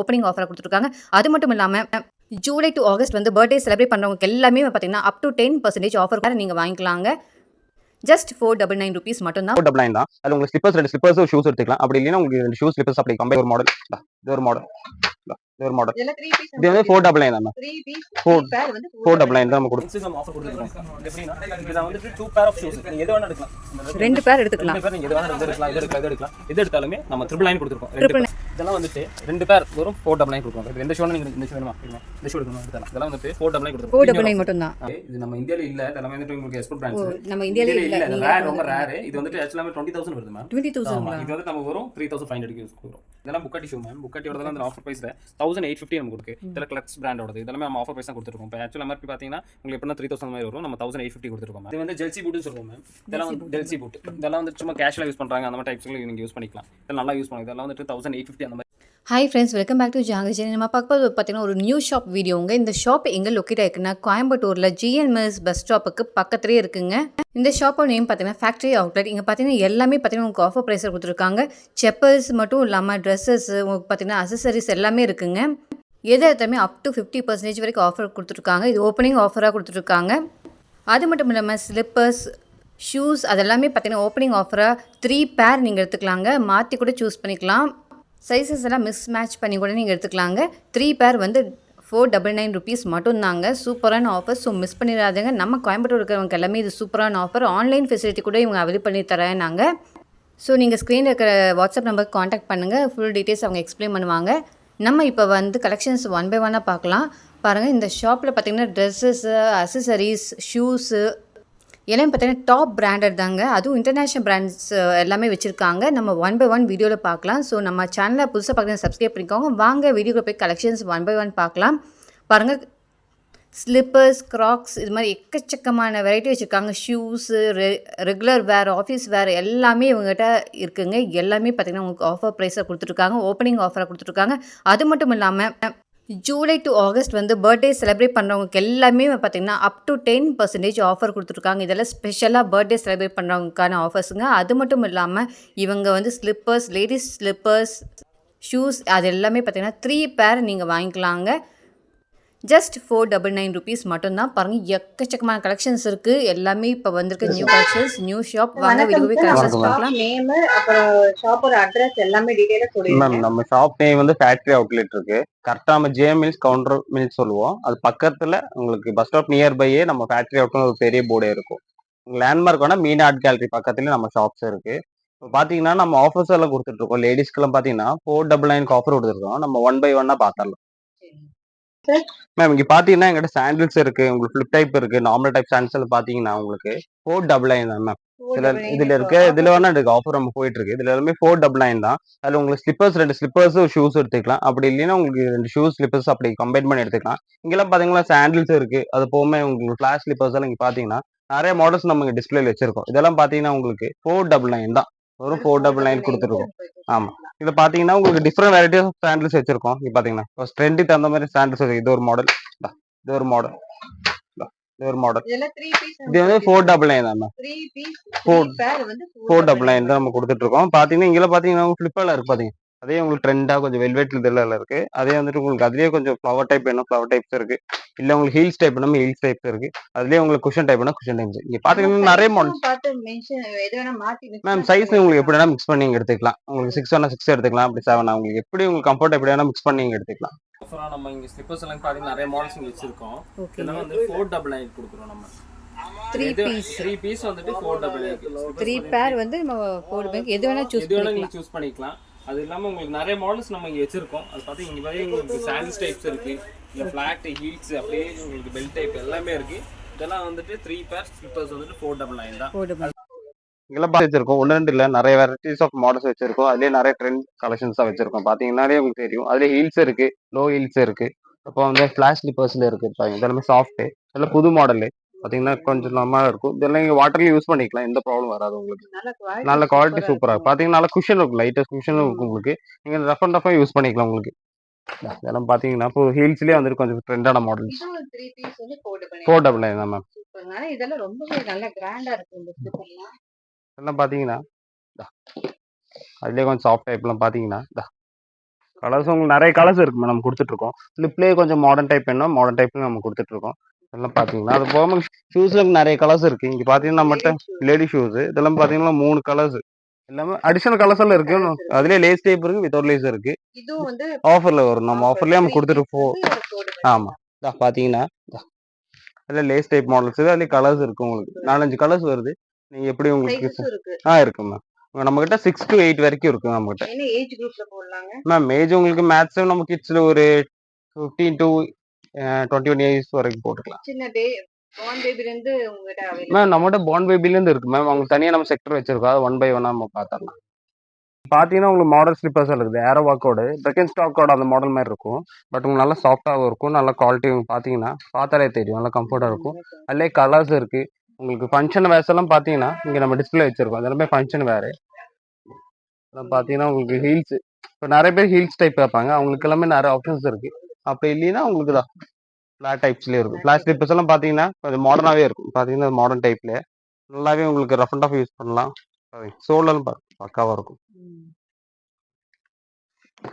Opening ஆஃபராக கொடுத்துருக்காங்க. அது மட்டும் இல்லாமல் ஜூலை டு ஆகஸ்ட் வந்து பர்த்டே செலிப்ரேட் பண்ணுறவங்களுக்கு எல்லாமே பார்த்தீங்கன்னா அப் டு 10% ஆஃபர் நீங்கள் வாங்கிக்கலாங்க. ஜஸ்ட் 499 rupees மட்டும் தான். 499 தான். அது உங்களுக்கு ஸ்லிப்பர்ஸ் 2 ஸ்லிப்பர்ஸ் ஷூஸ் எடுத்துக்கலாம். அப்படி இல்லைன்னா உங்களுக்கு 2 ஷூஸ் ஸ்லிப்பர்ஸ் அப்படி கம்பைன் ஒரு மாடல். இது ஒரு மாடல். ஒரு மாடல். இது வந்து 499 தான். 499 தான் நம்ம கொடுத்துருக்கோம். ஆஃபர் கொடுத்துருக்கோம். எப்படின்னா இதுல வந்து 2 பேர் ஆஃப் ஷூஸ் நீங்க எது வேணா எடுக்கலாம். 2 பேர் எடுத்துக்கலாம். 2 பேர் நீங்க எது வேணா எடுக்கலாம். இது எடுக்கலாம். இது எடுத்தாலுமே நம்ம 999 கொடுத்துருக்கோம். இதெல்லாம் வந்துட்டு 2 பேர் வெறும் 499 கொடுக்குறோம். இது எந்த ஷூ நீங்க இந்த ஷூ வேணுமா? இந்த ஷூ எடுக்கணும் எடுக்கலாம். இதெல்லாம் வந்துட்டு 499 கொடுத்துருக்கோம். 499 மட்டும் தான். இது நம்ம இந்தியால இல்ல. இதெல்லாம் வந்துட்டு உங்களுக்கு எக்ஸ்போர்ட் பிராண்ட்ஸ். நம்ம இந்தியால இல்ல. ரேர் ரொம்ப ரேர். இது வந்துட்டு ஆக்சுவலா 20000 வருது மேம். 20000. இது வந்து நம்ம வெறும் 3500 யூஸ் கொடுக்குறோம். இதெல்லாம் புக்காட்டி ஷூ மேம். புக்காட்டியோட அந்த ஆஃபர் பிரைஸ்ல 1850 நம்ம கொடுக்கு. இதெல்லாம் கிளக்ஸ் பிராண்டோடது. இதெல்லாம் நம்ம ஆஃபர் பிரைஸ் தான் கொடுத்துருக்கோம். இப்போ ஆக்சுவலா MRP பாத்தீங்கன்னா உங்களுக்கு எப்படின்னா 3000 மாதிரி வரும். நம்ம 1850 கொடுத்துருக்கோம். இது வந்து ஜெல்சி பூட்னு சொல்லுவோம் மேம். இதெல்லாம் வந்து ஜெல்சி பூட். இதெல்லாம் வந்து சும்மா கேஷுவலா யூஸ் பண்றாங்க. அந்த மாதிரி டைப்ஸ்ல நீங்க யூஸ் பண்ணிக்கலாம். இதெல்லாம் நல்லா யூஸ் பண்ணுங்க. இதெல்லாம் வந்து 1850 அந்த மாதிரி. Hi friends, welcome back to Jagaji. நம்ம பார்க்கும்போது பார்த்தீங்கன்னா ஒரு நியூ ஷாப் வீடியோங்க. இந்த ஷாப் எங்கே லொக்கேட் ஆயிருக்குன்னா கோயம்புத்தூரில் GNMS பஸ் ஸ்டாப்புக்கு பக்கத்துலேயே இருக்குங்க. இந்த ஷாப்போட நேம் பார்த்தீங்கன்னா ஃபேக்ட்ரி அவுட்லெட். இங்கே பார்த்தீங்கன்னா எல்லாமே பார்த்தீங்கன்னா உங்களுக்கு ஆஃபர் ப்ரைஸில் கொடுத்துருக்காங்க. செப்பல்ஸ் மட்டும் இல்லாமல் ட்ரெஸ்ஸஸ், உங்களுக்கு பார்த்தீங்கன்னா அசசரிஸ் எல்லாமே இருக்குங்க. எது எல்லாமே அப் டு 50% வரைக்கும் ஆஃபர் கொடுத்துருக்காங்க. இது ஓப்பனிங் ஆஃபராக கொடுத்துருக்காங்க. அது மட்டும் இல்லாமல் ஸ்லிப்பர்ஸ், ஷூஸ் அதெல்லாமே பார்த்தீங்கன்னா ஓப்பனிங் ஆஃபராக 3 பேர் நீங்கள் எடுத்துக்கலாங்க. மாற்றி கூட சூஸ் பண்ணிக்கலாம். சைஸஸ் எல்லாம் மிஸ் மேட்ச் பண்ணி கூட நீங்கள் எடுத்துக்கலாங்க. 3 பேர் வந்து 499 rupees மட்டும்தாங்க. சூப்பரான ஆஃபர். ஸோ மிஸ் பண்ணிடாதீங்க. நம்ம கோயம்புத்தூர் இருக்கிறவங்க எல்லாமே இது சூப்பரான ஆஃபர். ஆன்லைன் ஃபெசிலிட்டி கூட இவங்க அவைல் பண்ணி தரேன் நாங்கள். ஸோ நீங்கள் ஸ்க்ரீனில் இருக்கிற வாட்ஸ்அப் நம்பருக்கு காண்டாக்ட் பண்ணுங்கள். ஃபுல் டீட்டெயில்ஸ் அவங்க எக்ஸ்பிளைன் பண்ணுவாங்க. நம்ம இப்போ வந்து கலெக்ஷன்ஸ் ஒன் பை ஒன்னாக பார்க்கலாம். பாருங்கள், இந்த ஷாப்பில் பார்த்தீங்கன்னா ட்ரெஸ்ஸஸ்ஸு, அசசரிஸ், ஷூஸு எல்லாமே பார்த்தீங்கன்னா டாப் பிராண்டட் தாங்க. அதுவும் இன்டர்நேஷ்னல் பிராண்ட்ஸ் எல்லாமே வச்சுருக்காங்க. நம்ம ஒன் பை ஒன் வீடியோவில் பார்க்கலாம். ஸோ நம்ம சேனலை புதுசாக பார்க்குறது சப்ஸ்கிரைப் பண்ணிக்கோங்க. வாங்க வீடியோவில் போய் கலெக்ஷன்ஸ் ஒன் பை ஒன் பார்க்கலாம். பாருங்கள், ஸ்லிப்பர்ஸ், க்ராக்ஸ் இது மாதிரி எக்கச்சக்கமான வெரைட்டி வச்சுருக்காங்க. ஷூஸு, ரெகுலர் வேர், ஆஃபீஸ் வேர் எல்லாமே இவங்ககிட்ட இருக்குங்க. எல்லாமே பார்த்திங்கன்னா உங்களுக்கு ஆஃபர் ப்ரைஸாக கொடுத்துருக்காங்க. ஓப்பனிங் ஆஃபராக கொடுத்துருக்காங்க. அது மட்டும் இல்லாமல் ஜூலை டு ஆகஸ்ட் வந்து பர்த்டே செலிப்ரேட் பண்ணுறவங்களுக்கு எல்லாமே பார்த்திங்கன்னா அப் டு 10% ஆஃபர் கொடுத்துருக்காங்க. இதெல்லாம் ஸ்பெஷலாக பர்த்டே செலிப்ரேட் பண்ணுறவங்களுக்கான ஆஃபர்ஸுங்க. அது மட்டும் இல்லாமல் இவங்க வந்து ஸ்லிப்பர்ஸ், லேடிஸ் ஸ்லிப்பர்ஸ், ஷூஸ் அது எல்லாமே பார்த்திங்கன்னா 3 பேர் நீங்கள் வாங்கிக்கலாங்க. ஜஸ்ட் 499 rupees மட்டும்தான். பாருங்கள், எக்கச்சக்கமான கலெக்ஷன்ஸ் இருக்குது. எல்லாமே இப்போ வந்திருக்க நியூ கலெக்ஷன்ஸ், நியூ ஷாப். வாங்க வீடியோவே கலெக்ஷன்ஸ் பார்க்கலாம். நேம் அப்புறம் ஷாப்போட அட்ரஸ் எல்லாமே டீடைலா சொல்லுங்க மேம். நம்ம ஷாப் நேம் வந்து ஃபேக்டரி அவுட்லெட் இருக்கு. கரெக்டா நம்ம ஜே மில்ஸ் கவுண்டர் மில்ஸ் சொல்லுவோம். அது பக்கத்துல உங்களுக்கு பஸ் ஸ்டாப் நியர்பையே நம்ம ஃபேக்டரி அவுட்லெட் ஒரு பெரிய போர்டே இருக்கும். லேண்ட்மார்க் வேணா மீன் ஆர்ட் கேலரி பக்கத்துல நம்ம ஷாப்ஸ் இருக்கு. இப்போ பாத்தீங்கன்னா நம்ம ஆஃபர்ஸ் எல்லாம் கொடுத்துட்டு இருக்கோம். லேடிஸ்க்குலாம் பாத்தீங்கன்னா 499 ஆஃபர் கொடுத்துருக்கோம். நம்ம ஒன் பை ஒன்னா பார்த்தரலாம். மேம் இங்க பாத்தீங்கன்னா எங்கிட்ட சாண்டில்ஸ் இருக்கு, உங்களுக்கு ஃபிளிப் டைப் இருக்கு, நார்மல் டைப் சாண்டில்ஸ் பாத்தீங்கன்னா உங்களுக்கு 499 தான் மேம். இதுல இருக்கு, இதுல வேணா இருக்கு ஆஃபர் நம்ம போயிட்டு இருக்கு. இதுல எல்லாமே 499 தான். அதுல உங்களுக்கு ஸ்லிப்பர்ஸ் 2 ஸ்லிப்பர்ஸ் ஷூஸ் எடுத்துக்கலாம். அப்படி இல்லைன்னா உங்களுக்கு 2 ஷூஸ் ஸ்லிப்பர்ஸ் அப்படி கம்பைன் பண்ணி எடுத்துக்கலாம். இங்கெல்லாம் பாத்தீங்கன்னா சாண்டில்ஸ் இருக்கு. அது போகுமே உங்களுக்கு ஃபிளாஷ் ஸ்லிப்பர்ஸ் எல்லாம் இங்க பாத்தீங்கன்னா நிறைய மாடல்ஸ் நம்ம இங்க டிஸ்பிளேல வச்சிருக்கோம். இதெல்லாம் பாத்தீங்கன்னா உங்களுக்கு 499 தான். ஒரு 499 கொடுத்துருக்கோம். ஆமா, இதுல பாத்தீங்கன்னா உங்களுக்கு டிஃப்ரெண்ட் வெரைட்டிஸ் ஆஃப் சாண்டில்ஸ் வச்சிருக்கோம். இங்க பாத்தீங்கன்னா ட்ரெண்டுக்கு தகுந்த மாதிரி சாண்டில்ஸ் இருக்கு. இது ஒரு மாடல், இது ஒரு மாடல், இது ஒரு மாடல். இது வந்து 499 தான் மேம். 499 தான் நம்ம கொடுத்துட்டு இருக்கோம். பாத்தீங்கன்னா இங்க பாத்தீங்கன்னா ஃபிளிப்ல இருக்கு. பாத்தீங்க அதே உங்களுக்கு ட்ரெண்டா கொஞ்சம் வெல்வெட் இதெல்லாம் இருக்கு. அதே வந்துட்டு உங்களுக்கு அதுலயே கொஞ்சம் ஃப்ளவர் டைப் வேணும், ஃப்ளவர் டைப்ஸ் இருக்கு. இல்ல உங்களுக்கு ஹீல்ஸ் டைப் வேணும், ஹீல்ஸ் டைப்ஸ் இருக்கு. அதுலயே உங்களுக்கு குஷன் டைப் வேணும், குஷன் டைப்ஸ். இங்க பாத்தீங்கன்னா நிறைய மாடல்ஸ் மேம். சைஸ் உங்களுக்கு எப்படி வேணா மிக்ஸ் பண்ணி எடுத்துக்கலாம். உங்களுக்கு 6 வேணா 6 எடுத்துக்கலாம், அப்படி 7 உங்களுக்கு எப்படி உங்களுக்கு கம்ஃபர்ட் எப்படி வேணா மிக்ஸ் பண்ணி எடுத்துக்கலாம். அப்புறம் நம்ம இங்க ஸ்லிப்பர்ஸ் எல்லாம் பாத்தீங்கன்னா நிறைய மாடல்ஸ் இங்க வச்சிருக்கோம். இதெல்லாம் வந்து 499 கொடுக்குறோம் நம்ம. 3 பீஸ் வந்துட்டு 499. 3 பேர் வந்து நம்ம 4 பேர் எது வேணா சூஸ் பண்ணிக்கலாம். அது இல்லாம உங்களுக்கு நிறைய மாடல்ஸ் நம்ம இங்க வச்சிருக்கோம். அது பாத்தீங்க இங்க பாத்தீங்க உங்களுக்கு சாண்டில்ஸ் டைப்ஸ் இருக்கு, இல்ல ஃபிளாட் ஹீல்ஸ், அப்படியே உங்களுக்கு பெல்ட் டைப் எல்லாமே இருக்கு. இதெல்லாம் வந்துட்டு 3 பேர் ஸ்லிப்பர்ஸ் வந்துட்டு 499 தான். இங்கெல்லாம் வச்சிருக்கோம். 1 2 இல்ல, நிறைய வெரைட்டிஸ் ஆஃப் மாடல்ஸ் வச்சிருக்கோம். அதுலயே நிறைய ட்ரெண்ட் கலெக்ஷன்ஸ் வச்சிருக்கோம். பாத்தீங்கன்னாலே உங்களுக்கு தெரியும். அதுல ஹீல்ஸ் இருக்கு, லோ ஹீல்ஸ் இருக்கு. அப்போ வந்து ஃபிளாஷ் ஸ்லிப்பர்ஸ்ல இருக்கு. இதெல்லாமே சாஃப்ட், இதெல்லாம் புது மாடல். பாத்தீங்கன்னா கொஞ்சம் நல்லா இருக்கும். இதெல்லாம் நீங்க வாட்டர்ல யூஸ் பண்ணிக்கலாம், எந்த ப்ராப்ளம் வராது உங்களுக்கு. நல்ல குவாலிட்டி சூப்பரா இருக்கும். பாத்தீங்கன்னா நல்ல குஷன் இருக்கும், லைட்டஸ்ட் குஷன் இருக்கும் உங்களுக்கு. நீங்க ரஃப் அண்ட் ரஃபா யூஸ் பண்ணிக்கலாம் உங்களுக்கு. இதெல்லாம் பாத்தீங்கன்னா இப்போ ஹீல்ஸ்லயே வந்துட்டு கொஞ்சம் ட்ரெண்டான மாடல்ஸ். 499 தான் மேம். இதெல்லாம் ரொம்பவே நல்ல கிராண்டா இருக்கு இந்த ஸ்லிப்பர்லாம். இதெல்லாம் பாத்தீங்கன்னா அதுலயே கொஞ்சம் சாஃப்ட் டைப்லாம் பாத்தீங்கன்னா கலர்ஸ் உங்களுக்கு நிறைய கலர்ஸ் இருக்கு நம்ம கொடுத்துட்ருக்கோம். ஸ்லிப்லேயே கொஞ்சம் மாடர்ன் டைப் வேணும், மாடர்ன் டைப்ல நம்ம கொடுத்துட்ருக்கோம். இதெல்லாம் பார்த்தீங்கன்னா அது போக ஷூஸ்ல நிறைய கலர்ஸ் இருக்கு. இங்கே பார்த்தீங்கன்னா நம்மகிட்ட லேடி ஷூஸ் இதெல்லாம் பார்த்தீங்கன்னா 3 கலர்ஸ் எல்லாமே அடிஷனல் கலர்ஸ் எல்லாம் இருக்கு. அதுலேயே லேஸ் டைப் இருக்கு, வித்தவுட் லேஸ் இருக்கு. இதுவும் வந்து ஆஃபர்ல வரும். நம்ம ஆஃபர்லயே நம்ம கொடுத்துட்டு ஆமா பார்த்தீங்கன்னா அதில் லேஸ் டைப் மாடல்ஸ் அதுலேயே கலர்ஸ் இருக்கு. உங்களுக்கு 4-5 கலர்ஸ் வருது. நீங்க எப்படி உங்களுக்கு இருக்கு. இருக்கு மேம். நம்ம கிட்ட 6 to 8 வரைக்கும் இருக்கு நம்ம கிட்ட. என்ன ஏஜ் குரூப்ல போடலாங்க மேம் ஏஜ் உங்களுக்கு மேக்ஸிமம் நம்ம கிட்ஸ்ல ஒரு 15 to 21 இயர்ஸ் வரைக்கும் போட்டுக்கலாம். சின்ன பார்ன் பேபில இருந்து உங்ககிட்ட அவைலபிள் மேம் நம்மகிட்ட பார்ன் பேபில இருந்து இருக்கு மேம். அவங்க தனியா நம்ம செக்டர் வச்சிருக்கோம். அது 1 by 1 நம்ம பார்த்தரலாம். பார்த்தீங்கன்னா உங்களுக்கு மாடல் ஸ்லிப்பர்ஸ் இருக்குது. ஏரோ வாக்கோட பெக்கன் ஸ்டாக்கோட அந்த மாடல் மாதிரி இருக்கும். பட் உங்களுக்கு நல்லா சாஃப்டாகவும் இருக்கும். நல்ல குவாலிட்டி பார்த்தீங்கன்னா பார்த்தாலே தெரியும். நல்லா கம்ஃபர்ட்டாக இருக்கும். அதுலேயே கலர்ஸ் இருக்கு. உங்களுக்கு ஃபங்க்ஷன் வேர்ஸ் எல்லாம் பார்த்தீங்கன்னா இங்கே நம்ம டிஸ்பிளே வச்சிருக்கோம். அதெல்லாமே ஃபங்க்ஷன் வேறு. பார்த்தீங்கன்னா உங்களுக்கு ஹீல்ஸ் இப்போ நிறைய பேர் ஹீல்ஸ் டைப் கேட்பாங்க. அவங்களுக்கு எல்லாமே நிறைய ஆப்ஷன்ஸ் இருக்கு. அப்படி இல்லைன்னா உங்களுக்கு தான் ஃப்ளாட் டைப்ஸ்லேயே இருக்கும். ஃப்ளாட் ஸ்லிப்பர்ஸ் எல்லாம் பார்த்தீங்கன்னா கொஞ்சம் மாடர்னாகவே இருக்கும். பார்த்தீங்கன்னா மாடர்ன் டைப்ல நல்லாவே உங்களுக்கு ரஃப் அண்ட் ஆஃப் யூஸ் பண்ணலாம். சோலெல்லாம் பக்காவாக இருக்கும்.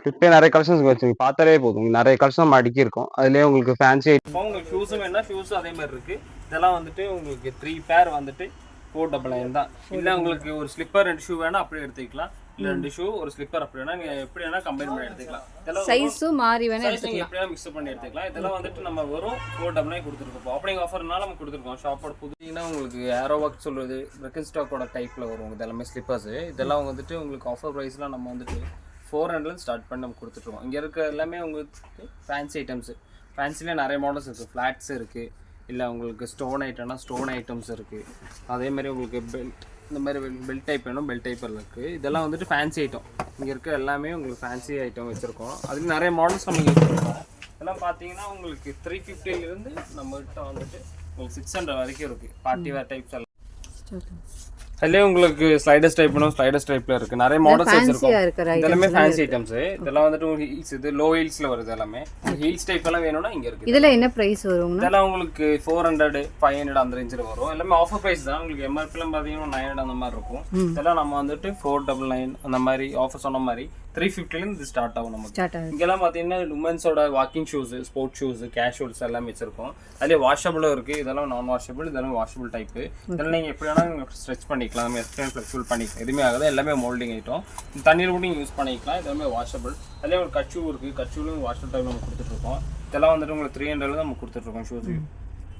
இப்போ நிறைய கலெக்ஷன்ஸ் வச்சிருக்கு. பார்த்தாலே போதும். நிறைய கலெக்ஷன் நம்ம அடுக்கி இருக்கோம். அதுலேயே உங்களுக்கு ஃபேன்சி உங்களுக்கு ஷூஸும் வேணா ஷூஸும் அதே மாதிரி இருக்கு. இதெல்லாம் வந்துட்டு உங்களுக்கு 3 பேர் வந்துட்டு 499 தான். இல்லை உங்களுக்கு ஒரு ஸ்லிப்பர் 2 ஷூ வேணா அப்படியே எடுத்துக்கலாம். இல்லை 2 ஷூ ஒரு ஸ்லிப்பர் அப்படி வேணா நீங்க எப்படி வேணா கம்பைன் பண்ணி எடுத்துக்கலாம். இதெல்லாம் சைஸும் மாறி வேணா எடுத்துக்கலாம். எப்படி வேணா மிக்ஸ் பண்ணி எடுத்துக்கலாம். இதெல்லாம் வந்துட்டு நம்ம வெறும் 499 கொடுத்துருக்கோம். ஓப்பனிங் ஆஃபர்னால நம்ம கொடுத்துருக்கோம். ஷாப்போட புதுனா உங்களுக்கு ஏரோ ஒர்க் சொல்றது பெக்கன் ஸ்டாக்கோட டைப்ல வரும். இதெல்லாமே ஸ்லிப்பர்ஸ். இதெல்லாம் வந்துட்டு உங்களுக்கு ஆஃபர் ப்ரைஸ்லாம் நம்ம வந்துட்டு 400 ஸ்டார்ட் பண்ணி நம்ம கொடுத்துட்ருக்கோம். இங்கே இருக்க எல்லாமே உங்களுக்கு ஃபேன்சி ஐட்டம்ஸு. ஃபேன்சிலே நிறைய மாடல்ஸ் இருக்குது. ஃப்ளாட்ஸ் இருக்குது. இல்லை உங்களுக்கு ஸ்டோன் ஐட்டம்னா ஸ்டோன் ஐட்டம்ஸ் இருக்குது. அதேமாதிரி உங்களுக்கு பெல்ட் இந்த மாதிரி பெல்ட் டைப் வேணும், பெல்ட் டைப்பில் இருக்குது. இதெல்லாம் வந்துட்டு ஃபேன்சி ஐட்டம். இங்கே இருக்க எல்லாமே உங்களுக்கு ஃபேன்சி ஐட்டம் வச்சுருக்கோம். அதுலேயும் நிறைய மாடல்ஸ் நம்ம இங்கே வச்சுருக்கோம். இதெல்லாம் பார்த்தீங்கன்னா உங்களுக்கு 350லேருந்து நம்மகிட்ட வந்துட்டு உங்களுக்கு 600 வரைக்கும் இருக்குது. பார்ட்டி வேர் டைப்ஸ் எல்லாம் அதுலேயே உங்களுக்கு ஸ்லைடர்ஸ் டைப் வேணும், ஸ்லைடர்ஸ் டைப்ல இருக்கு. நிறைய மாடல்ஸ் வச்சிருக்கோம். இதெல்லாமே ஃபேன்சி ஐட்டம்ஸ். இதெல்லாம் வந்துட்டு ஹீல்ஸ் இது லோ ஹீல்ஸ்ல வருது. எல்லாமே ஹீல்ஸ் டைப் எல்லாம் வேணும்னா இங்க இருக்கு. இதெல்லாம் என்ன பிரைஸ் வரும்? இதெல்லாம் உங்களுக்கு 400 500 அந்த ரேஞ்சில் வரும். எல்லாமே ஆஃபர் பிரைஸ் தான். உங்களுக்கு எம்ஆர்பிலாம் பார்த்தீங்கன்னா 900 அந்த மாதிரி இருக்கும். இதெல்லாம் நம்ம வந்துட்டு 499 அந்த மாதிரி ஆஃபர் சொன்ன மாதிரி 350லேருந்து இது ஸ்டார்ட் ஆகும் நமக்கு. இங்கெல்லாம் பார்த்தீங்கன்னா உமன்ஸோட walking shoes, sport shoes, casuals எல்லாமே வச்சிருக்கோம். அதுலேயே வாஷபிளும் இருக்கு. இதெல்லாம் நான் வாஷபிள், இதெல்லாம் வாஷபிள் டைப்பு. இதெல்லாம் நீங்கள் எப்படி வேணால் ஸ்ட்ரெச் பண்ணிக்கலாம். நம்ம எக்ஸ்டெண்ட் ஃப்ளெக்சிபிள் பண்ணிக்கலாம். எதுவுமே ஆகாது. எல்லாமே மோல்டிங் ஐட்டம். தண்ணியில் கூட யூஸ் பண்ணிக்கலாம். இதெல்லாமே வாஷபிள். அதுலேயே ஒரு கட்சூ இருக்குது. கட்சூலும் வாஷபிள் டைப் நம்ம கொடுத்துட்ருக்கோம். இதெல்லாம் வந்துட்டு உங்களுக்கு 300 நம்ம கொடுத்துட்ருக்கோம் ஷூஸு.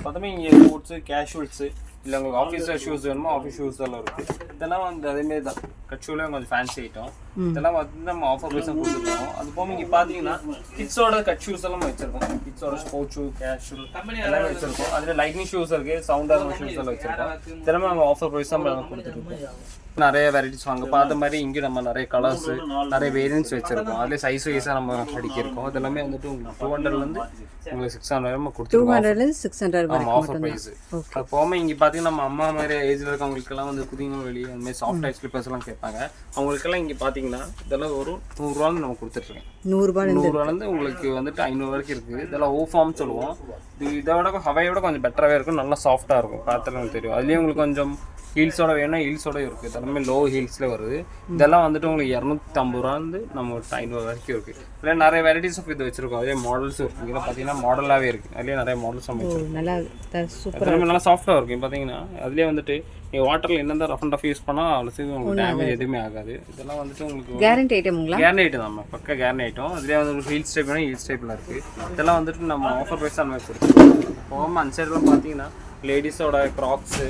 பார்த்தோமே இங்கே ஸ்போர்ட்ஸு, கேஷுவல்ஸு, இல்லை உங்களுக்கு ஆஃபீஸ் ஷூஸ் வேணுமோ ஆஃபீஸ் ஷூஸ் எல்லாம் இருக்குது. இதெல்லாம் வந்து அதேமாரி தான். கட்சூலையும் கொஞ்சம் ஃபேன்சி ஐட்டம். இதெல்லாம் வந்து நம்ம ஆஃபர் ப்ரைஸாக கொடுத்துருக்கோம். அது போக இங்கே பார்த்தீங்கன்னா கிட்ஸோட கட் ஷூஸ் எல்லாம் வச்சிருக்கோம். கிட்ஸோட ஸ்போர்ட்ஸ் ஷூ, கேஷுவல் எல்லாமே வச்சிருக்கோம். அதில் லைட்னிங் ஷூஸ் இருக்குது, சவுண்டான ஷூஸ் எல்லாம் வச்சிருக்கோம். இதெல்லாமே நம்ம ஆஃபர் ப்ரைஸ் தான் நம்ம கொடுத்துருக்கோம். நிறைய வெரைட்டிஸ் வாங்க பார்த்த மாதிரி இங்கே நம்ம நிறைய கலர்ஸ், நிறைய வேரியன்ஸ் வச்சிருக்கோம். அதுலேயே சைஸ் வைஸாக நம்ம அடிக்கிருக்கோம். அது எல்லாமே வந்துட்டு உங்களுக்கு 200லேருந்து உங்களுக்கு 600 நம்ம கொடுத்துருக்கோம். 600 ஆஃபர் ப்ரைஸ். அது போகாம இங்கே பார்த்தீங்கன்னா நம்ம அம்மா மாதிரி ஏஜில் இருக்கவங்களுக்கெல்லாம் வந்து புதிய வெளியே அந்த மாதிரி சாஃப்ட் டைப் ஸ்லிப்பர்ஸ் எல்லாம் கேட்பாங்க. அவங்களுக்கெல்லாம் இங்கே பார்த்தீங்கன்னா இதெல்லாம் ஒரு 100 ரூபான்னு நம்ம கொடுத்துட்ருக்கேன். 100 ரூபாலேருந்து உங்களுக்கு வந்துட்டு 500 வரைக்கும் இருக்குது. இதெல்லாம் ஓ ஃபார்ம் சொல்லுவோம். இதோட ஹவையோட கொஞ்சம் பெட்டராகவே இருக்கும். நல்லா சாஃப்டாக இருக்கும். பார்த்தாலும் தெரியும். அதுலேயும் உங்களுக்கு கொஞ்சம் ஹீல்ஸோட வேணும், ஹீல்ஸோட இருக்குது. இதெல்லாமே லோ ஹீல்ஸில் வருது. இதெல்லாம் வந்துட்டு உங்களுக்கு 250 ரூபாந்து நம்ம 500 வரைக்கும் இருக்குது. இல்லை நிறைய வெரைட்டிஸ் ஆஃப் இது வச்சிருக்கோம். அதே மாடல்ஸ் இருக்குது. இதெல்லாம் பார்த்தீங்கன்னா மாடலாகவே இருக்குது. அதுலேயே நிறைய மாடல்ஸ் நம்ம வச்சிருக்கோம். நல்லா சாஃப்டாக இருக்கும். பார்த்தீங்கன்னா அதுலேயே வந்துட்டு நீங்கள் வாட்டரில் என்னென்ன ரஃப் அண்ட் ஆஃப் யூஸ் பண்ணால் அவ்வளோ சீக்கிரம் உங்களுக்கு டேமேஜ் எதுவுமே ஆகாது. இதெல்லாம் வந்துட்டு உங்களுக்கு கேரண்டி ஐட்டமுங்களா? கேரண்டி ஐட்டம் நம்ம பக்கா கேரண்டி ஐட்டம். அதுலேயே வந்து ஹீல்ஸ் டைப் வேணும், ஹீல்ஸ் டைப்பில் இருக்குது. இதெல்லாம் வந்துட்டு நம்ம ஆஃபர் ப்ரைஸ் அந்த மாதிரி கொடுத்துருக்கோம். போகாமல் அந்த சைடெலாம் பார்த்தீங்கன்னா லேடிஸோட க்ராக்ஸு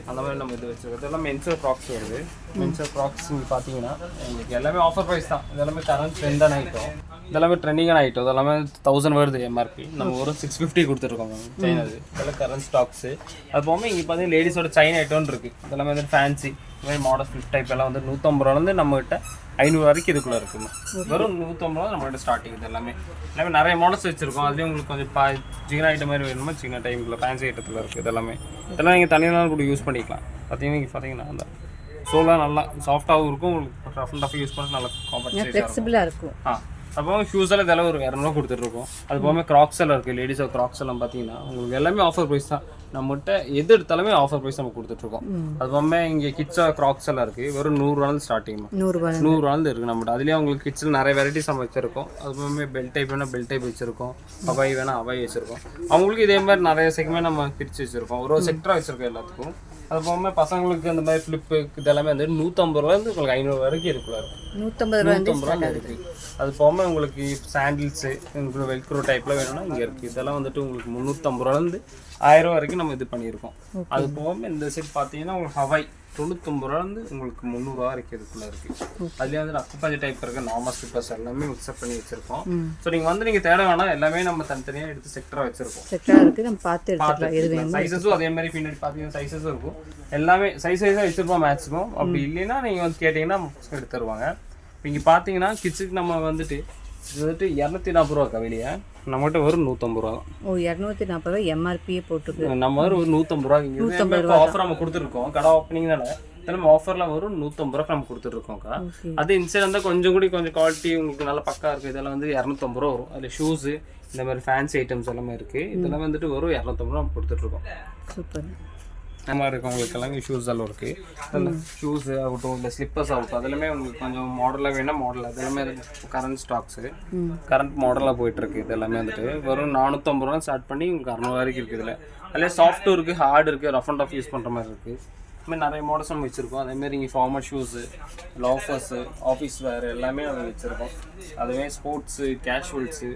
அந்த மாதிரி நம்ம இது வச்சுருக்கோம். இதெல்லாம் மென்ஸோட க்ராக்ஸ் வருது. மென்ஸோட க்ராக்ஸ் இங்கே பார்த்தீங்கன்னா உங்களுக்கு எல்லாமே ஆஃபர் ப்ரைஸ் தான். இதெல்லாமே கரண்ட் ட்ரெண்டான ஐட்டம். இதெல்லாமே ட்ரெண்டிங்கான ஐட்டம். இதெல்லாமே 1000 வருது எம்ஆர்பி. நம்ம ஒரு 650 கொடுத்துருக்கோம் சைனா. அது இதெல்லாம் கரண்ட் ஸ்டாக்ஸு. அது போகாமல் இங்கே பார்த்தீங்கன்னா லேடிஸோட சைனா ஐட்டம்னு இருக்குது. இதெல்லாமே வந்து ஃபேன்சி இந்த மாதிரி மாடல் ஃபிஃப்ட் டைப் எல்லாம் வந்து 150 ரூபாலேருந்து நம்மகிட்ட 500 வரைக்கும் இதுக்குள்ளே இருக்குங்க. வெறும் 150 ரூபா நம்மகிட்ட ஸ்டார்டிங். இது எல்லாமே நிறைய மாடல்ஸ் வச்சுருக்கோம். அதுலேயும் உங்களுக்கு கொஞ்சம் சின்ன ஐட்டம் மாதிரி வேணுமோ சின்ன டைமில் ஃபேன்சி ஐட்டத்தில் இருக்குது. இதெல்லாமே இதெல்லாம் நீங்கள் தனியாக கூட யூஸ் பண்ணிக்கலாம். பார்த்தீங்கன்னா அந்த சோலாக நல்லா சாஃப்டாகவும் இருக்கும். உங்களுக்கு ரஃப் அண்ட் டஃப் யூஸ் பண்ணி நல்லா காம்பர்ட் ஃப்ளெக்சிபிளாக இருக்கும். அப்போ ஷூஸ் எல்லாம் இதெல்லாம் ஒரு 200 கொடுத்துட்ருக்கோம். அது போகாமல் கிராக்ஸ் எல்லாம் இருக்குது. லேடிஸோட கிராக்ஸ் எல்லாம் பார்த்தீங்கன்னா உங்களுக்கு எல்லாமே ஆஃபர் ப்ரைஸ் தான். நம்மகிட்ட எது எடுத்தாலுமே ஆஃபர் ப்ரைஸ் நம்ம கொடுத்துட்ருக்கோம். அது போகாமல் இங்கே கிட்ஸோட கிராக்ஸ் எல்லாம் இருக்குது. வெறும் 100 ரூபாயிலிருந்து ஸ்டார்டிங். 100 ரூபாயிலிருந்து இருக்குது நம்மகிட்ட. அதுலேயே உங்களுக்கு கிட்ஸில் நிறைய வெரைட்டிஸ் நம்ம வச்சுருக்கோம். அது போகாமல் பெல் டைப் வேணால் பெல் டைப் வச்சுருக்கோம். அபாய் வேணால் அபாய் வச்சுருக்கோம். அவங்களுக்கு இதே மாதிரி நிறைய செக்மெண்ட் நம்ம பிரித்து வச்சுருக்கோம். ஒரு செக்டராக வச்சுருக்கோம் எல்லாத்துக்கும். அது போகாமல் பசங்களுக்கு அந்த மாதிரி ஃப்ளிப்பு இதெல்லாமே வந்து 150 ரூபாயிலேருந்து உங்களுக்கு 500 வரைக்கும் இருக்குள்ள 150 ரூபா இருக்குது. அது போகாமல் உங்களுக்கு சாண்டில்ஸு உங்களுக்கு வெல்க்ரோ டைப்பில் வேணும்னா இங்கே இருக்குது. இதெல்லாம் வந்துட்டு உங்களுக்கு 350 ரூபாயிலேருந்து 1000 ரூபா வரைக்கும் நம்ம இது பண்ணியிருக்கோம். அது போகாமல் இந்த செட் பார்த்தீங்கன்னா உங்களுக்கு ஹவாய் 99 ரூபாயிலேருந்து உங்களுக்கு 300 ரூபா வரைக்கும் இதுக்குள்ளே இருக்குது. அதுலேயே வந்து அக்குப்பஞ்சு டைப் இருக்க நார்மல் ஸ்லிப்பர்ஸ் எல்லாமே மிக்ஸ்அப் பண்ணி வச்சிருக்கோம். ஸோ நீங்கள் தேட வேணாம், எல்லாமே நம்ம தனித்தனியாக எடுத்து செக்டராக வச்சிருக்கோம். செக்டராக இருக்குது, நம்ம பார்த்து எடுத்துக்கலாம். சைஸஸும் அதே மாதிரி பின்னாடி பார்த்தீங்கன்னா சைஸஸும் இருக்கும். எல்லாமே சைஸாக வச்சிருப்போம் மேக்ஸிமம். அப்படி இல்லைன்னா நீங்கள் வந்து கேட்டிங்கன்னா எடுத்து தருவாங்க. இப்போ இங்கே பார்த்தீங்கன்னா கிட்ஸுக்கு நம்ம வந்துட்டு இது வந்துட்டு 240 ரூபாக்கா வெளியே, நம்மகிட்ட வரும் 150 ரூபா தான். 240 ரூபா எம்ஆர்பியே போட்டுருக்கு. நம்ம ஒரு 150 ரூபா இங்கே ஆஃபர் நம்ம கொடுத்துருக்கோம். கடை ஓப்பனிங்னால நம்ம ஆஃபர்ல வரும் 150 ரூபா நம்ம கொடுத்துட்ருக்கோம்க்கா. அது இன்சைட் வந்து கொஞ்சம் குவாலிட்டி உங்களுக்கு நல்லா பக்கா இருக்குது. இதெல்லாம் வந்து 250 ரூபா வரும். அதில் ஷூஸு இந்த மாதிரி ஃபேன்சி ஐட்டம்ஸ் எல்லாமே இருக்குது. இதெல்லாம் வந்துட்டு வரும் 250 ரூபா நம்ம கொடுத்துட்ருக்கோம். சூப்பர். அந்த மாதிரி இருக்கும் உங்களுக்கு எல்லாமே ஷூஸ் எல்லாம் இருக்குது. ஷூஸு ஆகட்டும் இல்லை ஸ்லிப்பர்ஸ் ஆகட்டும் அதெல்லாமே உங்களுக்கு கொஞ்சம் மாடலாக வேணால் மாடல் அதெல்லாமே கரண்ட் ஸ்டாக்ஸு கரண்ட் மாடலாக போயிட்டுருக்கு. இது எல்லாமே வந்துட்டு வெறும் 450 ரூபா ஸ்டார்ட் பண்ணி உங்களுக்கு 600 வரைக்கும் இருக்குது. இதில் அதில் சாஃப்ட்டும் இருக்குது, ஹார்டு இருக்குது, ரஃப் அண்ட் ஆஃப் யூஸ் பண்ணுற மாதிரி இருக்குது. இதுமாதிரி நிறைய மாடல்ஸ் நம்ம வச்சுருக்கோம். அதேமாதிரி இங்கே formal shoes, loafers, office wear எல்லாமே நம்ம வச்சுருக்கோம். அதுவே ஸ்போர்ட்ஸு, கேஷுவல்ஸு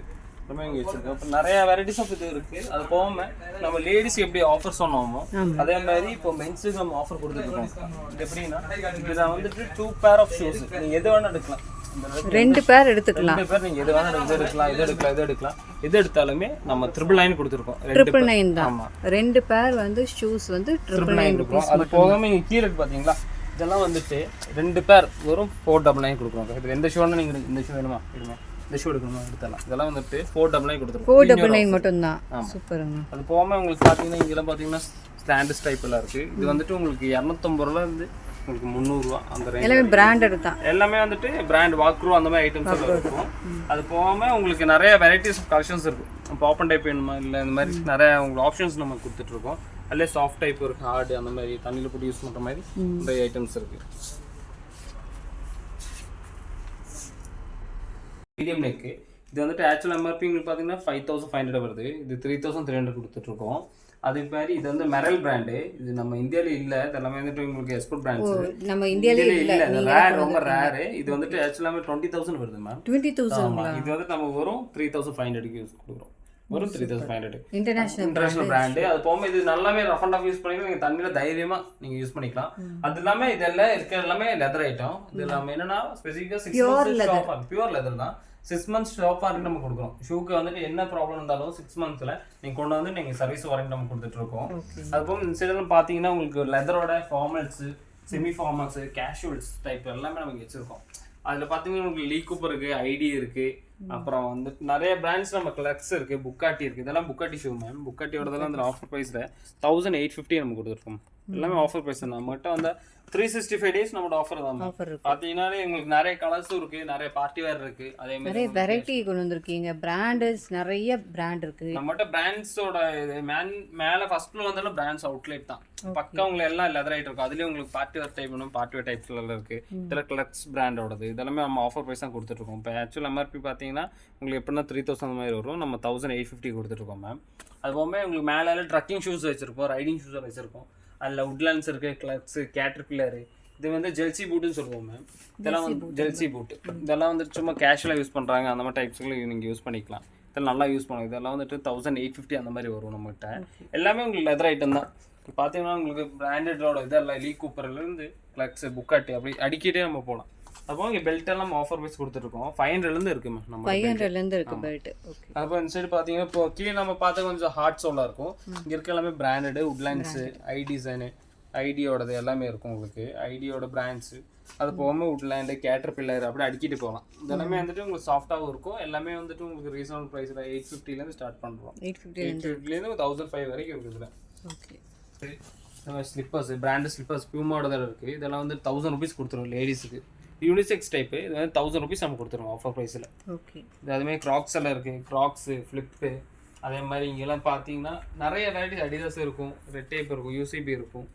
எல்லாமே இங்கே வச்சுருக்கோம். இப்போ நிறைய வெரைட்டிஸ் ஆஃப் இது இருக்குது. அது போகாமல் நம்ம லேடிஸ் எப்படி ஆஃபர் சொன்னோமோ அதே மாதிரி இப்போ மென்ஸுக்கு நம்ம ஆஃபர் கொடுத்துருக்கோம். இது எப்படின்னா இதில் வந்துட்டு 2 பேர் ஆஃப் ஷூஸ் நீங்கள் எது வேணால் எடுக்கலாம். 2 பேர் எடுத்துக்கலாம். 2 பேர் நீங்கள் எது வேணால் இது எடுக்கலாம். எது எடுத்தாலுமே நம்ம 999 கொடுத்துருக்கோம். 999 தான். ஆமாம், 2 பேர் வந்து ஷூஸ் வந்து 999 இருக்கும். அது போகாமல் இங்கே கீழே பார்த்தீங்களா இதெல்லாம் வந்துட்டு 2 பேர் வரும் 499 கொடுக்குறோம். இது எந்த ஷூ வேணால் நீங்கள் இந்த ஷூ வேணுமா எடுங்க, இந்த ஷூ எடுக்கணுமா எடுத்துடலாம். இதெல்லாம் வந்துட்டு 499 கொடுத்துருக்கோம். 499 மட்டும்தான். சூப்பருங்க. அது போகாமல் உங்களுக்கு பார்த்தீங்கன்னா இங்கெல்லாம் பார்த்தீங்கன்னா ஸ்டாண்டர்ட் டைப்லாம் இருக்குது. இது வந்துட்டு உங்களுக்கு 250 ரூபாயிலேருந்து உங்களுக்கு 300 ரூபா அந்த ரேஞ்ச். எல்லாமே பிராண்டட் தான். எல்லாமே வந்துட்டு பிராண்ட் வாக்ரூ அந்த மாதிரி ஐட்டம்ஸ் எல்லாம் இருக்கும். அது போகாமல் உங்களுக்கு நிறைய வெரைட்டிஸ் ஆஃப் கலெக்ஷன்ஸ் இருக்கும். பாப்பன் டைப் வேணுமா இல்லை இந்த மாதிரி நிறைய உங்களுக்கு ஆப்ஷன்ஸ் நம்ம கொடுத்துட்ருக்கோம். அதிலே சாஃப்ட் டைப் இருக்குது, ஹார்டு அந்த மாதிரி தண்ணியில் போட்டு யூஸ் பண்ணுற மாதிரி நிறைய ஐட்டம்ஸ் இருக்குது. மீடியம் நெக்கு இது வந்துட்டு ஆக்சுவல் எம்ஆர்பி உங்களுக்கு பார்த்தீங்கன்னா 5500 வருது. இது 3300 கொடுத்துட்ருக்கோம். அதே மாதிரி இது வந்து மெரல் பிராண்டு. இது நம்ம இந்தியாவில இல்லை. இதெல்லாமே வந்துட்டு உங்களுக்கு எக்ஸ்போர்ட் பிராண்ட்ஸ். நம்ம இந்தியாவில இல்லை, ரேர், ரொம்ப ரேரு. இது வந்துட்டு ஆக்சுவலாக 20,000 வருது மேம். 20,000. இது வந்து நம்ம வரும் 3500 யூஸ் கொடுக்குறோம். வரும் 3500 இன்டர்நேஷனல் பிராண்டு. அது போகாமல் இது நல்லாவே ரஃப் அண்ட் ஆஃப் யூஸ் பண்ணிக்கலாம். நீங்கள் தண்ணியில் தைரியமாக நீங்கள் யூஸ் பண்ணிக்கலாம். அது இல்லாமல் இதெல்லாம் இருக்கிற எல்லாமே லெதர் ஐட்டம். இது எல்லாமே என்னன்னா ஸ்பெசிஃபிக்காக 6 மந்த்ஸ் பியூர் லெதர் தான். 6 மந்த்ஸ் ஷாப் வாரண்டி நம்ம கொடுக்குறோம். ஷூக்கு வந்துட்டு என்ன ப்ராப்ளம் இருந்தாலும் 6 மந்த்ஸில் நீங்கள் கொண்டு வந்து நீங்கள் சர்வீஸ் வாரண்டி நம்ம கொடுத்துட்ருக்கோம். அதுபோக இந்த சைடெல்லாம் பார்த்தீங்கன்னா உங்களுக்கு லெதரோட formals, semi formals, casuals type எல்லாமே நம்ம இங்கே வச்சுருக்கோம். அதில் பார்த்தீங்கன்னா உங்களுக்கு லீ கூப்பர் இருக்குது, ஐடி இருக்குது, அப்புறம் வந்துட்டு நிறைய பிராண்ட்ஸ் நம்ம கிளக்ஸ் இருக்குது, புக்காட்டி இருக்குது. இதெல்லாம் புக்காட்டி ஷூ மேம். புக்காட்டியோடதெல்லாம் அந்த ஆஃபர் ப்ரைஸில் 1850 நம்ம கொடுத்துருக்கோம். எல்லாமே ஆஃபர் ப்ரைஸ் தான். நம்மகிட்ட வந்து 365 டேஸ் நம்மளோட ஆஃபர் தான். பார்த்தீங்கன்னா உங்களுக்கு நிறைய கலர்ஸும் இருக்கு, நிறைய பார்ட்டி வேர் இருக்கு. அதே மாதிரி நிறைய வெரைட்டி கொண்டு வந்திருக்கீங்க. பிராண்டஸ் நிறைய பிராண்ட் இருக்கு. நம்மகிட்ட பிராண்ட்ஸோட மேல ஃபர்ஸ்ட் ஃப்ளோர் வந்தாலும் பிராண்ட்ஸ் அவுட்லெட் தான். பக்கா உங்களுக்கு எல்லாம் லெதர் ஐட்டம் இருக்கும். அதுலேயும் உங்களுக்கு பார்ட்டி வேர் டைப் வேணும், பார்ட்டி வேர் டைப்ஸ்ல இருக்கு. இதெல்லாம் கிளக்ஸ் பிராண்டோடது. இதெல்லாமே நம்ம ஆஃபர் ப்ரைஸ் தான் கொடுத்துட்ருக்கோம். இப்போ ஆக்சுவல் எம்ஆர்பி பார்த்தீங்கன்னா உங்களுக்கு எப்படின்னா 3000 அந்த மாதிரி வரும். நம்ம 1850 கொடுத்துட்ருக்கோம் மேம். அது போக உங்களுக்கு மேலே ட்ரக்கிங் ஷூஸ் வச்சிருக்கோம், ரைடிங் ஷூஸ் வச்சிருக்கோம். அதில் உட்லாண்ட்ஸ் இருக்குது, கிளக்ஸு, கேட்டர்பில்லரு. இது வந்து ஜெல்சி பூட்டுன்னு சொல்லுவோம் மேம். இதெல்லாம் வந்து ஜெல்சி பூட்டு. இதெல்லாம் வந்து சும்மா கேஷுவலாக யூஸ் பண்ணுறாங்க. அந்த மாதிரி டைப்ஸ்களை நீங்கள் யூஸ் பண்ணிக்கலாம். இதெல்லாம் நல்லா யூஸ் பண்ணுவோம். இதெல்லாம் வந்துட்டு 1850 அந்த மாதிரி வரும் நம்மகிட்ட. எல்லாமே உங்களுக்கு லெதர் ஐட்டம் தான். பார்த்தீங்கன்னா உங்களுக்கு பிராண்டடோட இதெல்லாம் லீ கூப்பர்லேருந்து கிளக்ஸு, புக்காட்டி அப்படி அடிக்கிட்டே நம்ம போகலாம். அப்போ இங்கே பெல்ட் எல்லாம் ஆஃபர் வைஸ் கொடுத்துருக்கோம். 500லேருந்து இருக்கு மேம். நம்ம 500லேருந்து இருக்கு பெல்ட். ஓகே. அப்போ இந்த சைடு பார்த்தீங்கன்னா இப்போ கீழே நம்ம பார்த்து கொஞ்சம் ஹார்ட் சோலாக இருக்கும். இங்கே இருக்க எல்லாமே பிராண்டடு, உட்லாண்ட்ஸு, ஐ டிசைனு, ஐடியோடது எல்லாமே இருக்கும் உங்களுக்கு. ஐடியோட பிராண்ட்ஸு அது போகாமல் உட்லாண்டு, கேட்டர்பில்லர் அப்படி அடிக்கிட்டு போகலாம். இதெல்லாமே வந்துட்டு உங்களுக்கு சாஃப்டாகவும் இருக்கும். எல்லாமே வந்துட்டு உங்களுக்கு ரீசனபிள் ப்ரைஸில் 850லேருந்து ஸ்டார்ட் பண்ணுறோம். 850லேருந்து 1005 வரைக்கும் இருக்குது இதில். ஓகே. ஸ்லிப்பர்ஸ், பிராண்டு ஸ்லிப்பர்ஸ் பியூமாவோட தான் இருக்குது. இதெல்லாம் வந்து 1000 rupees கொடுத்துருவோம் லேடிஸுக்கு. Unisex type. இது வந்து 1000 rupees நம்ம கொடுத்துருவோம் ஆஃபர் ப்ரைஸில். ஓகே. இது அதுமாதிரி க்ராக்ஸ் எல்லாம் இருக்குது, க்ராக்ஸு, ஃப்ளிப்பு, அதே மாதிரி இங்கெல்லாம் பார்த்தீங்கன்னா நிறைய வெரைட்டிஸ் அடிதாஸ் இருக்கும், ரெட் டைப் இருக்கும், யூசிபி இருக்கும்.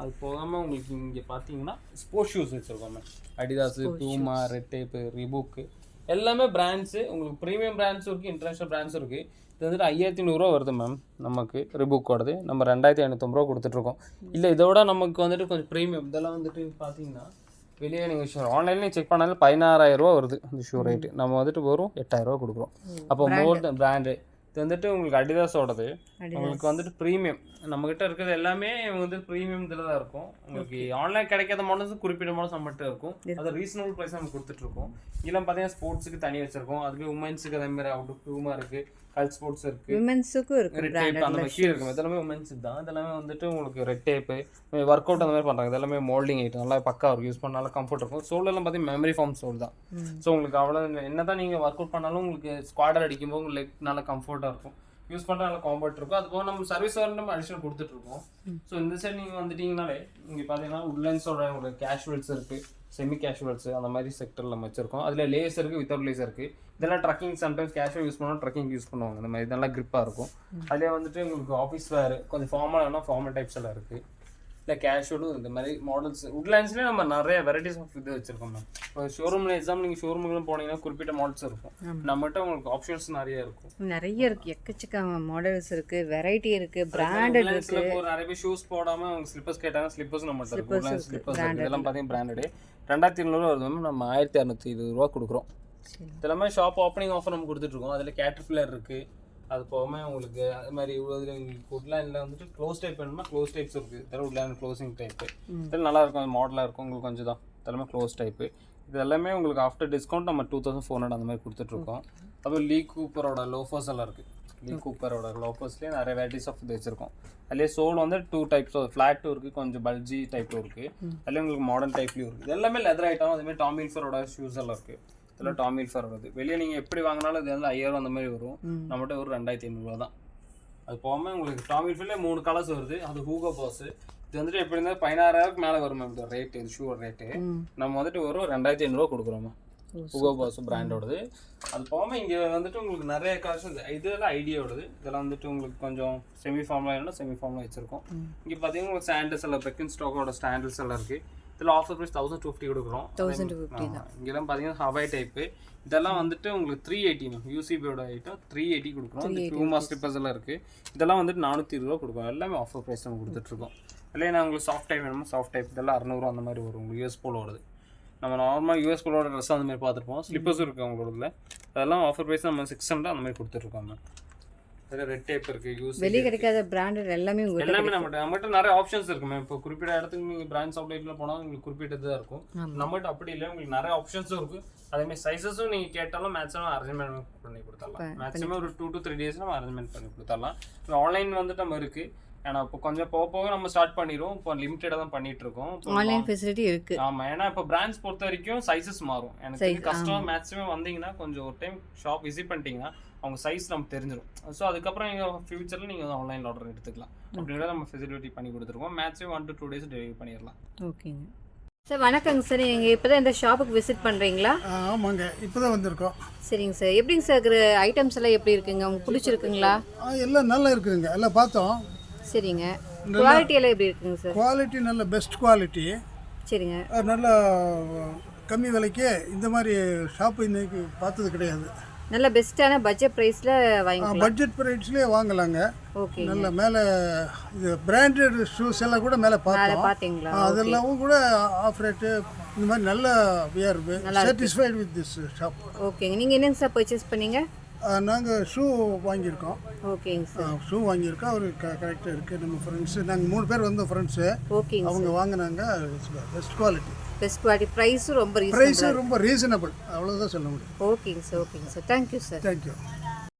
அது போகாமல் உங்களுக்கு இங்கே பார்த்தீங்கன்னா ஸ்போர்ட்ஸ் ஷூஸ் வச்சுருக்கோம். அடிதாஸு, பூமா, ரெட் டைப்பு, ரிபூக்கு எல்லாமே பிராண்ட்ஸு. உங்களுக்கு ப்ரீமியம் பிராண்ட்ஸும் இருக்குது, இன்டர்நேஷ்னல் பிராண்ட்ஸும் இருக்குது. இது வந்துட்டு 5500 வருது மேம் நமக்கு ரிபூக்கோடது. நம்ம 2550 கொடுத்துட்ருக்கோம். இல்லை இதோட நமக்கு வந்துட்டு கொஞ்சம் ப்ரீமியம் இதெல்லாம் வந்துட்டு பார்த்தீங்கன்னா வெளியே நீங்கள் ஆன்லைன்லேயே செக் பண்ணாலும் 16000 வருது இந்த ஷூ ரேட்டு. நம்ம வந்துட்டு வெறும் 8000 கொடுக்குறோம். அப்போ மோர் தென் பிராண்டு. இது வந்துட்டு உங்களுக்கு அடிதாஸோடது. உங்களுக்கு வந்துட்டு ப்ரீமியம் நம்மகிட்ட இருக்கிறது எல்லாமே வந்து ப்ரீமியம் இதில் தான் இருக்கும். உங்களுக்கு ஆன்லைன் கிடைக்காத மாடல்ஸ் குறிப்பிட்ட மாடல்ஸ் நம்மகிட்ட இருக்கும். அது ரீசனபிள் ப்ரைஸ் நம்ம கொடுத்துட்ருக்கோம். இதெல்லாம் பார்த்தீங்கன்னா ஸ்போர்ட்ஸுக்கு தனி வச்சிருக்கோம். அதுக்கு உமன்ஸுக்கு அதே மாதிரி அவுட் பூமா இருக்குது, கல் ஸ்போர்ட்ஸ் இருக்குது, விமென்ஸுக்கும் இருக்குது, ரெட் டேப் அந்த மாதிரி கீழே இருக்கும். இதெல்லாமே உமன்ஸுக்கு தான். இதெல்லாமே வந்துட்டு உங்களுக்கு ரெட் டேப்பு, ஒர்க் அவுட் அந்த மாதிரி பண்ணுறாங்க. இதெல்லாமே மோல்டிங் ஐட்டம் நல்லா பக்கா இருக்கும். யூஸ் பண்ணாலும் கம்ஃபர்ட் இருக்கும். சோலெல்லாம் பார்த்தீங்கன்னா மெமரி ஃபார்ம் சோல் தான். ஸோ உங்களுக்கு அவ்வளோ என்ன தான் நீங்கள் ஒர்க் அவுட் பண்ணாலும் உங்களுக்கு ஸ்குவாடர் அடிக்கும்போது உங்களுக்கு லெக் நல்லா கம்ஃபர்ட்டாக இருக்கும். யூஸ் பண்ணுற நல்லா காம்பர்ட் இருக்கும். அது போக நம்ம சர்வீஸ் வர நம்ம அடிஷனல் கொடுத்துட்ருக்கோம். ஸோ இந்த சைடு நீங்கள் வந்துட்டீங்கனாலே இங்கே பார்த்தீங்கன்னா உட்லைன்ஸோட உங்களுக்கு கேஷுவல்ஸ் இருக்குது, செமி கேஷுவல்ஸ் அந்த மாதிரி செக்டரில் நம்ம வச்சிருக்கோம். அதில் லேஸ் இருக்குது, வித்தவுட் லேஸ் இருக்குது. இதெல்லாம் ட்ரக்கிங் சம்டைம்ஸ் கேஷுவல் யூஸ் பண்ணுவோம், ட்ரக்கிங் யூஸ் பண்ணுவாங்க. இந்த மாதிரி நல்லா கிரிப்பாக இருக்கும். அதிலே வந்துட்டு உங்களுக்கு ஆஃபீஸ் வேறு கொஞ்சம் ஃபார்மல் வேணால் ஃபார்மல் டைப்ஸ் எல்லாம் இருக்குது. இல்லை கேஷுவலும் இந்த மாதிரி மாடல்ஸ் உட்லைன்ஸ்லேயே நம்ம நிறைய வெரைட்டிஸ் ஆஃப் இது வச்சுருக்கோம் மேம். இப்போ ஷோரூமில் எக்ஸாம்பிள் நீங்கள் ஷோரூமுக்குலாம் போனீங்கன்னா குறிப்பிட்ட மாடல்ஸ் இருக்கும். நம்மகிட்ட உங்களுக்கு ஆப்ஷன்ஸ் நிறைய இருக்கும். நிறைய இருக்குது, எக்கச்சக்க மாடல்ஸ் இருக்குது, வெரைட்டி இருக்குது, பிராண்டட் இருக்குது. இப்போ நிறைய பேர் ஷூஸ் போடாமல் அவங்க ஸ்லிப்பர்ஸ் கேட்டாங்க, ஸ்லிப்பர்ஸ் நம்மகிட்ட இருக்கும். உட்லைன் ஸ்லிப்பர்ஸ் இதெல்லாம் பார்த்தீங்கன்னா பிராண்டடு 2200 வருது மேம். நம்ம 1620 கொடுக்குறோம். இதெல்லாமே ஷாப் ஓப்பனிங் ஆஃபர் நம்ம கொடுத்துட்ருக்கோம். அதில் கேட்டர்பில்லர் இருக்குது. அது போகாமல் உங்களுக்கு அது மாதிரி இதில் உங்களுக்கு உட்லைனில் வந்துட்டு க்ளோஸ் டைப் வேணுமா, க்ளோஸ் டைப்ஸ் இருக்குது. இதெல்லாம் உட்லைன் க்ளோசிங் டைப்பு. இதெல்லாம் நல்லாயிருக்கும், அது மாடலாக இருக்கும். உங்களுக்கு கொஞ்சம் தான் இதெல்லாமே க்ளோஸ் டைப்பு. இது எல்லாமே உங்களுக்கு ஆஃப்டர் டிஸ்கவுண்ட் நம்ம 2400 அந்த மாதிரி கொடுத்துட்ருக்கோம். அதுவும் லீ கூப்பரோட லோஃபர்ஸ் எல்லாம் இருக்குது. லீ கூப்பரோட லோஃபர்ஸ்லேயே நிறைய வெரைட்டிஸ் ஆஃப் இது வச்சுருக்கோம். அதுலேயே சோல் வந்து 2 டைப்ஸ் ஃப்ளாட்டும் இருக்குது, கொஞ்சம் பல்ஜி டைப்பும் இருக்குது. அதுலேயே உங்களுக்கு மாடர்ன் டைப்லேயும் இருக்குது. இது எல்லாமே லெதர் ஐட்டம். அதுமாதிரி டாமி ஹில்ஃபரோட ஷூஸ் எல்லாம் இருக்குது. இதெல்லாம் டாமி ஹில்ஃபர் வருது. வெளியே நீங்கள் எப்படி வாங்கினாலும் இது வந்து 5000 அந்த மாதிரி வரும். நம்மகிட்ட ஒரு 2500 தான். அது போகாமல் உங்களுக்கு டாமி ஹில்ஃபர்லேயே 3 கலர்ஸ் வருது. அது ஹூகோ பாஸ். இது வந்துட்டு எப்படி இருந்தால் 16000 மேலே வரும் மேம். இந்த ரேட்டு, இது ஷூவோட ரேட்டு நம்ம வந்துட்டு ஒரு 2500 கொடுக்குறோம். ஹூகோ பாஸ் பிராண்டோடது. அது போகாமல் இங்கே வந்துட்டு உங்களுக்கு நிறைய கலெக்ஷன்ஸ். இதெல்லாம் ஐடியாவோடது. இதெல்லாம் வந்துட்டு உங்களுக்கு கொஞ்சம் செமி ஃபார்ம்லாம் இல்லைன்னா செமி ஃபார்ம்லாம் வச்சுருக்கோம். இங்கே பார்த்தீங்கன்னா உங்களுக்கு சாண்டல்ஸ் எல்லாம் பெக்கின் ஸ்டாக்கோட ஸ்டாண்டல்ஸ் எல்லாம் இருக்குது. இதில் ஆஃபர் ப்ரைஸ் 1250 கொடுக்குறோம். 1250 தான். இங்கெல்லாம் பார்த்தீங்கன்னா ஹவாய் டைப்பு. இதெல்லாம் வந்துட்டு உங்களுக்கு 380 மேம். யூசிபியோட ஐட்டம் 380 கொடுக்குறோம். இந்த பூமா ஸ்லிப்பர்ஸ் எல்லாம் இருக்குது. இதெல்லாம் வந்துட்டு 420 கொடுக்குறோம். எல்லாமே ஆஃபர் ப்ரைஸ் நம்ம கொடுத்துட்ருக்கோம். இல்லையே நான் உங்களுக்கு சாஃப்ட் டைப் வேணுமோ சாஃப்ட் டைப். இதெல்லாம் 600 அந்த மாதிரி வரும். உங்களுக்கு யூஎஸ் போல வருது. நம்ம நார்மலாக யூஎஸ் போலோட ட்ரெஸ் அந்த மாதிரி பார்த்துருப்போம். ஸ்லிப்பர்ஸும் இருக்குது அவங்களோட. அதெல்லாம் ஆஃபர் ப்ரைஸ் நம்ம 600 அந்த மாதிரி கொடுத்துட்ருக்கோம் மேம். அதில் ரெட் டேப் இருக்குது, யூஸ் வெளியே கிடைக்காத பிராண்டட் எல்லாமே நம்மகிட்ட நிறைய ஆப்ஷன்ஸ் இருக்குது மேம். இப்போ குறிப்பிட்ட இடத்துக்கு நீங்கள் பிராண்ட்ஸ் அவுட்லெட்டில் போனால் உங்களுக்கு குறிப்பிட்டது தான் இருக்கும். நம்மகிட்ட அப்படி இல்லை, உங்களுக்கு நிறைய ஆப்ஷன்ஸும் இருக்குது. அதேமாதிரி சைஸஸும் நீங்கள் கேட்டாலும் மேக்ஸிமம் அரேஞ்ச்மெண்ட் பண்ணி கொடுத்துடலாம். மேக்ஸிமம் ஒரு 2 to 3 days நம்ம அரேஞ்ச்மெண்ட் பண்ணி கொடுத்துடலாம். இப்போ ஆன்லைன் வந்துட்டு நம்ம இருக்குது. ஏன்னா இப்போ கொஞ்சம் போக நம்ம ஸ்டார்ட் பண்ணிடுவோம். இப்போ லிமிட்டடாக தான் பண்ணிட்டு இருக்கோம். ஆன்லைன் ஃபெசிலிட்டி இருக்குது. ஆமாம், ஏன்னா இப்போ பிராண்ட்ஸ் பொறுத்த வரைக்கும் சைஸஸ் மாறும். எனக்கு கஸ்டமர் மேக்ஸிமம் வந்தீங்கன்னா கொஞ்சம் ஒரு டைம் ஷாப் விசிட் பண்ணிட்டீங்கன்னா அவங்க சைஸ் நமக்கு தெரிஞ்சிடும். ஸோ அதுக்கப்புறம் நீங்கள் ஃபியூச்சரில் நீங்கள் வந்து ஆன்லைன் ஆர்டர் எடுத்துக்கலாம். அப்படின்றத நம்ம ஃபெசிலிட்டி பண்ணி கொடுத்துருக்கோம். மேக்ஸிமம் 1 to 2 days டெலிவரி பண்ணிடலாம். ஓகேங்க சார். வணக்கங்க சார். நீங்கள் இப்போ தான் இந்த ஷாப்புக்கு விசிட் பண்ணுறீங்களா? ஆமாங்க, இப்போ தான் வந்திருக்கோம். சரிங்க சார். எப்படிங்க சார் இருக்கிற ஐட்டம்ஸ் எல்லாம் எப்படி இருக்குங்க? உங்களுக்கு பிடிச்சிருக்குங்களா? எல்லாம் நல்லா இருக்குதுங்க, எல்லாம் பார்த்தோம். சரிங்க. குவாலிட்டி எல்லாம் எப்படி இருக்குங்க சார்? குவாலிட்டி நல்ல பெஸ்ட் குவாலிட்டி. சரிங்க. நல்ல கம்மி விலைக்கு இந்த மாதிரி ஷாப்பு இன்னைக்கு பார்த்தது கிடையாது. நல்ல பெஸ்ட்டான பட்ஜெட் ப்ரைஸில் வாங்கிக்கலாம். பட்ஜெட் ப்ரைஸ்லேயே வாங்கலாங்க. ஓகே. நல்ல மேலே இது பிராண்டட் ஷூஸ் எல்லாம் கூட மேலே பார்த்தீங்களா? அதெல்லாம் கூட ஆஃப் ரேட்டு இந்த மாதிரி நல்ல வியர்வு சாட்டிஸ்ஃபைட் வித் திஸ் ஷாப். ஓகேங்க. நீங்கள் என்னங்க சார் பர்ச்சேஸ் பண்ணீங்க? நாங்கள் ஷூ வாங்கியிருக்கோம். ஓகேங்க சார். ஷூ வாங்கியிருக்கோம். அவர் கரெக்டாக இருக்குது. நம்ம ஃப்ரெண்ட்ஸு நாங்கள் 3 பேர் வந்தோம் ஃப்ரெண்ட்ஸு. ஓகேங்க. அவங்க வாங்கினாங்க. Best quality, best quality. ப்ரைஸும் ரொம்ப ரீசனபிள். அவ்வளோதான் சொல்ல முடியும். ஓகேங்க சார். ஓகேங்க சார். Thank you sir. தேங்க்யூ.